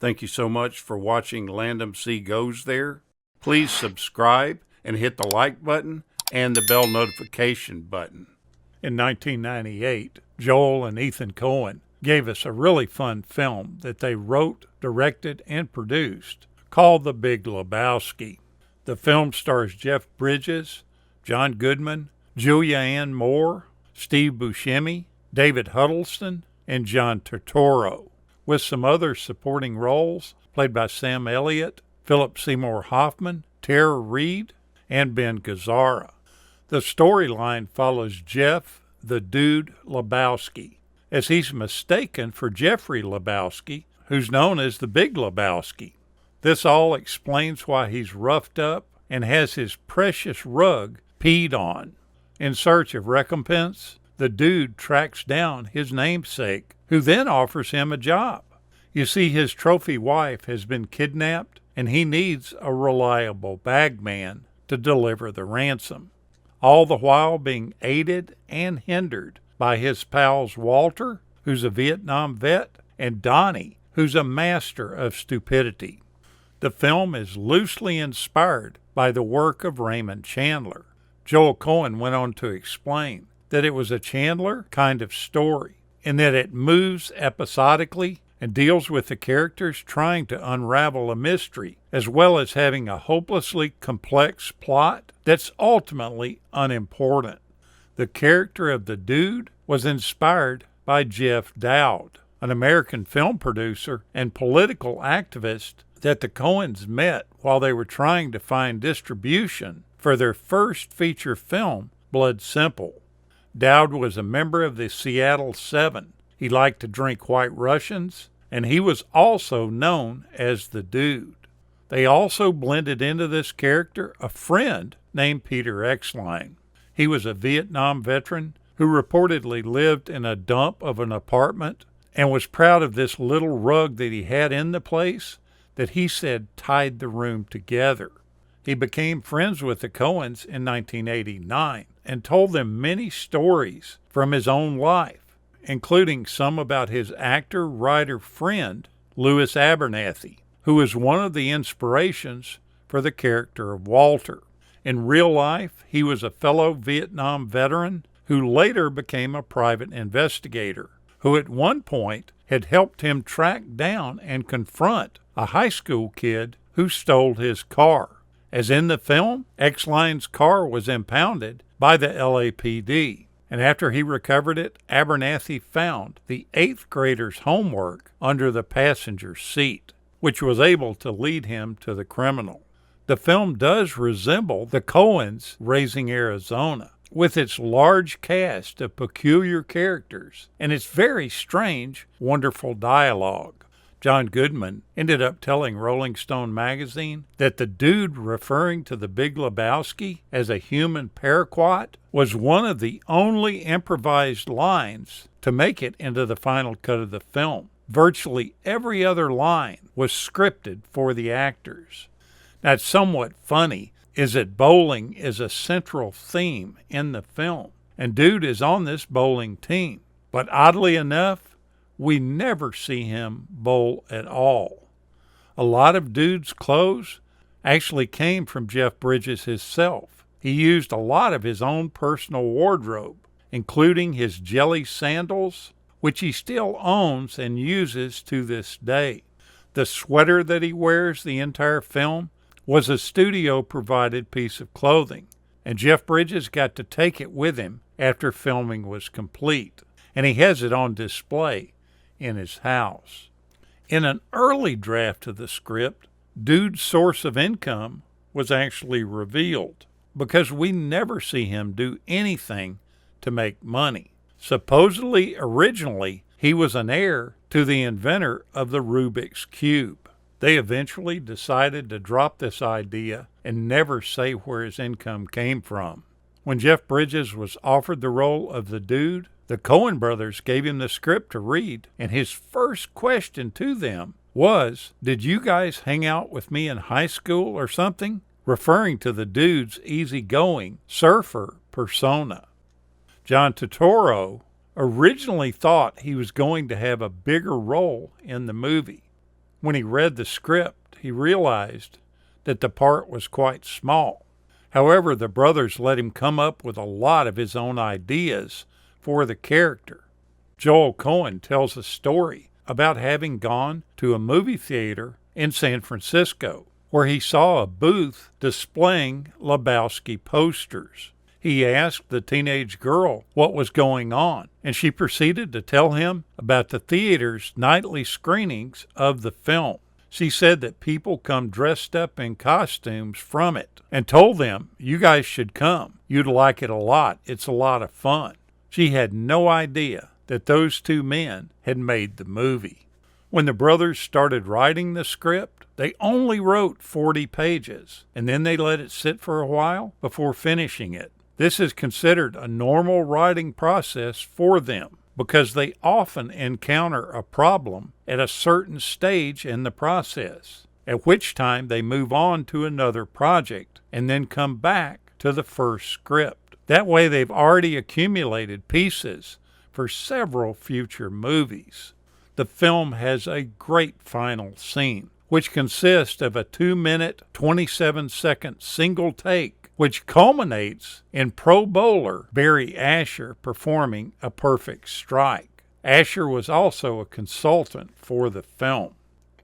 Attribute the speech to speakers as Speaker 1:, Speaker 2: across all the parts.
Speaker 1: Thank you so much for watching Landumc Goes There. Please subscribe and hit the like button and the bell notification button. In 1998, Joel and Ethan Coen gave us a really fun film that they wrote, directed, and produced called The Big Lebowski. The film stars Jeff Bridges, John Goodman, Julia Ann Moore, Steve Buscemi, David Huddleston, and John Turturro, with some other supporting roles played by Sam Elliott, Philip Seymour Hoffman, Tara Reid, and Ben Gazzara. The storyline follows Jeff, the Dude Lebowski, as he's mistaken for Jeffrey Lebowski, who's known as the Big Lebowski. This all explains why he's roughed up and has his precious rug peed on. In search of recompense, the Dude tracks down his namesake, who then offers him a job. You see, his trophy wife has been kidnapped, and he needs a reliable bagman to deliver the ransom, all the while being aided and hindered by his pals Walter, who's a Vietnam vet, and Donnie, who's a master of stupidity. The film is loosely inspired by the work of Raymond Chandler. Joel Coen went on to explain that it was a Chandler kind of story, and that it moves episodically and deals with the characters trying to unravel a mystery, as well as having a hopelessly complex plot that's ultimately unimportant. The character of the Dude was inspired by Jeff Dowd, an American film producer and political activist that the Coens met while they were trying to find distribution for their first feature film, Blood Simple. Dowd was a member of the Seattle Seven. He liked to drink White Russians, and he was also known as the Dude. They also blended into this character a friend named Peter Exline. He was a Vietnam veteran who reportedly lived in a dump of an apartment and was proud of this little rug that he had in the place that he said tied the room together. He became friends with the Coens in 1989 and told them many stories from his own life, including some about his actor-writer friend, Louis Abernathy, who was one of the inspirations for the character of Walter. In real life, he was a fellow Vietnam veteran who later became a private investigator, who at one point had helped him track down and confront a high school kid who stole his car. As in the film, Exline's car was impounded by the LAPD, and after he recovered it, Abernathy found the 8th grader's homework under the passenger seat, which was able to lead him to the criminal. The film does resemble the Coens' Raising Arizona, with its large cast of peculiar characters and its very strange, wonderful dialogue. John Goodman ended up telling Rolling Stone magazine that the Dude referring to the Big Lebowski as a human paraquat was one of the only improvised lines to make it into the final cut of the film. Virtually every other line was scripted for the actors. Now, it's somewhat funny is that bowling is a central theme in the film, and Dude is on this bowling team. But oddly enough, we never see him bowl at all. A lot of Dude's clothes actually came from Jeff Bridges himself. He used a lot of his own personal wardrobe, including his jelly sandals, which he still owns and uses to this day. The sweater that he wears the entire film was a studio-provided piece of clothing, and Jeff Bridges got to take it with him after filming was complete, and he has it on display in his house. In an early draft of the script, Dude's source of income was actually revealed, because we never see him do anything to make money. Supposedly, originally, he was an heir to the inventor of the Rubik's Cube. They eventually decided to drop this idea and never say where his income came from. When Jeff Bridges was offered the role of the Dude, the Coen brothers gave him the script to read, and his first question to them was, "Did you guys hang out with me in high school or something?" referring to the Dude's easygoing surfer persona. John Turturro originally thought he was going to have a bigger role in the movie. When he read the script, he realized that the part was quite small. However, the brothers let him come up with a lot of his own ideas for the character. Joel Coen tells a story about having gone to a movie theater in San Francisco where he saw a booth displaying Lebowski posters. He asked the teenage girl what was going on, and she proceeded to tell him about the theater's nightly screenings of the film. She said that people come dressed up in costumes from it and told them, "You guys should come. You'd like it a lot. It's a lot of fun." She had no idea that those two men had made the movie. When the brothers started writing the script, they only wrote 40 pages, and then they let it sit for a while before finishing it. This is considered a normal writing process for them because they often encounter a problem at a certain stage in the process, at which time they move on to another project and then come back to the first script. That way they've already accumulated pieces for several future movies. The film has a great final scene, which consists of a 2-minute, 27-second single take, which culminates in Pro Bowler Barry Asher performing a perfect strike. Asher was also a consultant for the film.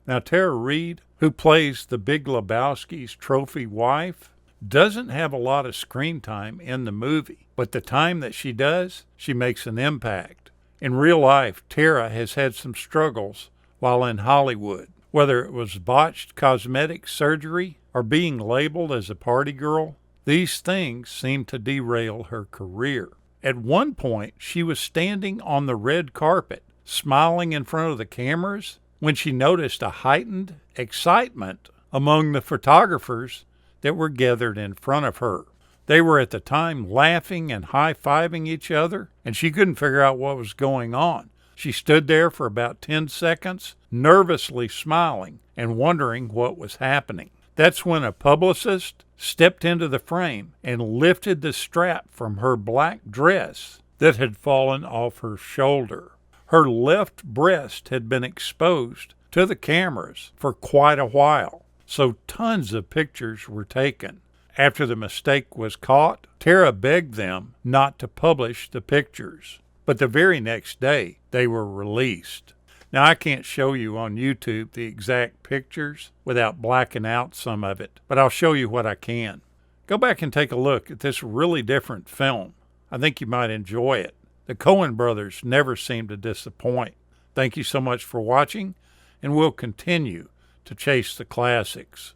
Speaker 1: Now, Tara Reid, who plays the Big Lebowski's trophy wife, doesn't have a lot of screen time in the movie, but the time that she does, she makes an impact. In real life, Tara has had some struggles while in Hollywood, whether it was botched cosmetic surgery or being labeled as a party girl. These things seem to derail her career. At one point, she was standing on the red carpet, smiling in front of the cameras, when she noticed a heightened excitement among the photographers that were gathered in front of her. They were at the time laughing and high-fiving each other, and she couldn't figure out what was going on. She stood there for about 10 seconds, nervously smiling and wondering what was happening. That's when a publicist stepped into the frame and lifted the strap from her black dress that had fallen off her shoulder. Her left breast had been exposed to the cameras for quite a while, so tons of pictures were taken. After the mistake was caught, Tara begged them not to publish the pictures, but the very next day they were released. Now, I can't show you on YouTube the exact pictures without blacking out some of it, but I'll show you what I can. Go back and take a look at this really different film. I think you might enjoy it. The Coen brothers never seem to disappoint. Thank you so much for watching, and we'll continue to chase the classics.